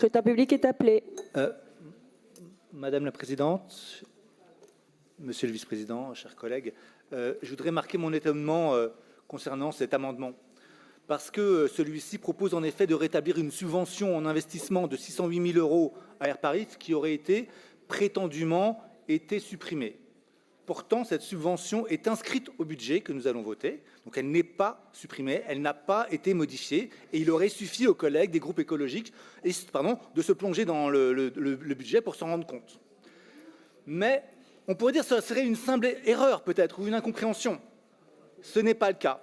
Le scrutin public est appelé. Madame la Présidente, Monsieur le Vice-président, chers collègues, je voudrais marquer mon étonnement concernant cet amendement. Parce que celui-ci propose en effet de rétablir une subvention en investissement de 608 000 € à Airparis qui aurait prétendument été supprimée. Pourtant, cette subvention est inscrite au budget que nous allons voter, donc elle n'est pas supprimée, elle n'a pas été modifiée, et il aurait suffi aux collègues des groupes écologiques de se plonger dans le budget pour s'en rendre compte. Mais on pourrait dire que ce serait une simple erreur peut-être, ou une incompréhension. Ce n'est pas le cas.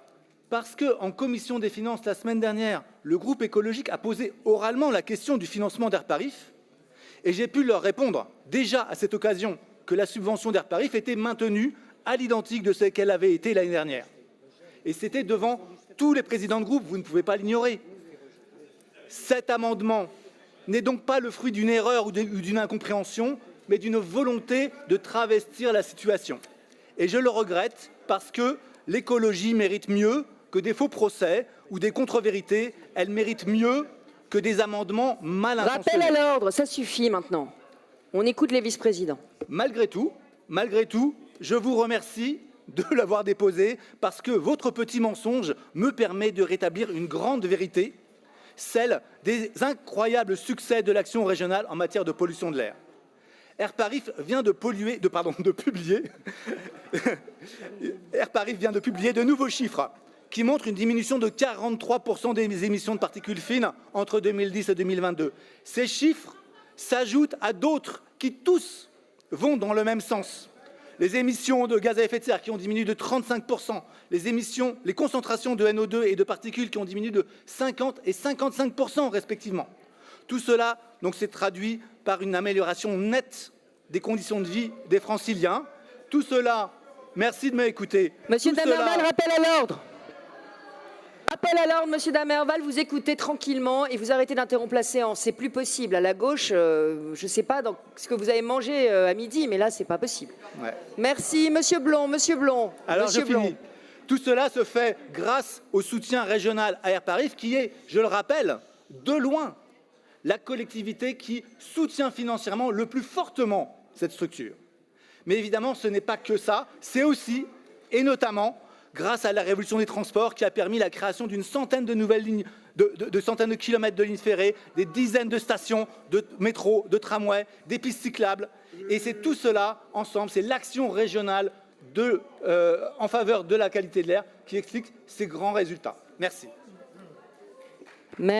Parce qu'en commission des finances, la semaine dernière, le groupe écologique a posé oralement la question du financement d'Airparis, et j'ai pu leur répondre déjà à cette occasion que la subvention d'Airparis était maintenue à l'identique de ce qu'elle avait été l'année dernière. Et c'était devant tous les présidents de groupe, vous ne pouvez pas l'ignorer. Cet amendement n'est donc pas le fruit d'une erreur ou d'une incompréhension, mais d'une volonté de travestir la situation. Et je le regrette parce que l'écologie mérite mieux que des faux procès ou des contre-vérités, elle mérite mieux que des amendements mal intentionnés. Rappel à l'ordre, ça suffit maintenant. On écoute les vice-présidents. Malgré tout, je vous remercie de l'avoir déposé parce que votre petit mensonge me permet de rétablir une grande vérité, celle des incroyables succès de l'action régionale en matière de pollution de l'air. Airparis vient de publier de nouveaux chiffres qui montrent une diminution de 43% des émissions de particules fines entre 2010 et 2022. Ces chiffres s'ajoutent à d'autres qui tous vont dans le même sens. Les émissions de gaz à effet de serre qui ont diminué de 35%, les concentrations de NO2 et de particules qui ont diminué de 50 et 55% respectivement. Tout cela s'est traduit par une amélioration nette des conditions de vie des Franciliens. Tout cela, merci de m'écouter. Monsieur Damerval, rappel à l'ordre. Appel à l'ordre, Monsieur Damerval, vous écoutez tranquillement et vous arrêtez d'interrompre la séance. C'est plus possible. À la gauche, je ne sais pas ce que vous avez mangé à midi, mais là, c'est pas possible. Ouais. Merci, Monsieur Blond. Monsieur Blond. Alors, je finis. Tout cela se fait grâce au soutien régional à Airparis, qui est, je le rappelle, de loin, la collectivité qui soutient financièrement le plus fortement cette structure. Mais évidemment, ce n'est pas que ça. C'est aussi, et notamment, grâce à la révolution des transports qui a permis la création d'une centaine de nouvelles lignes, de centaines de kilomètres de lignes ferrées, des dizaines de stations de métro, de tramway, des pistes cyclables. Et c'est tout cela ensemble, c'est l'action régionale en faveur de la qualité de l'air qui explique ces grands résultats. Merci.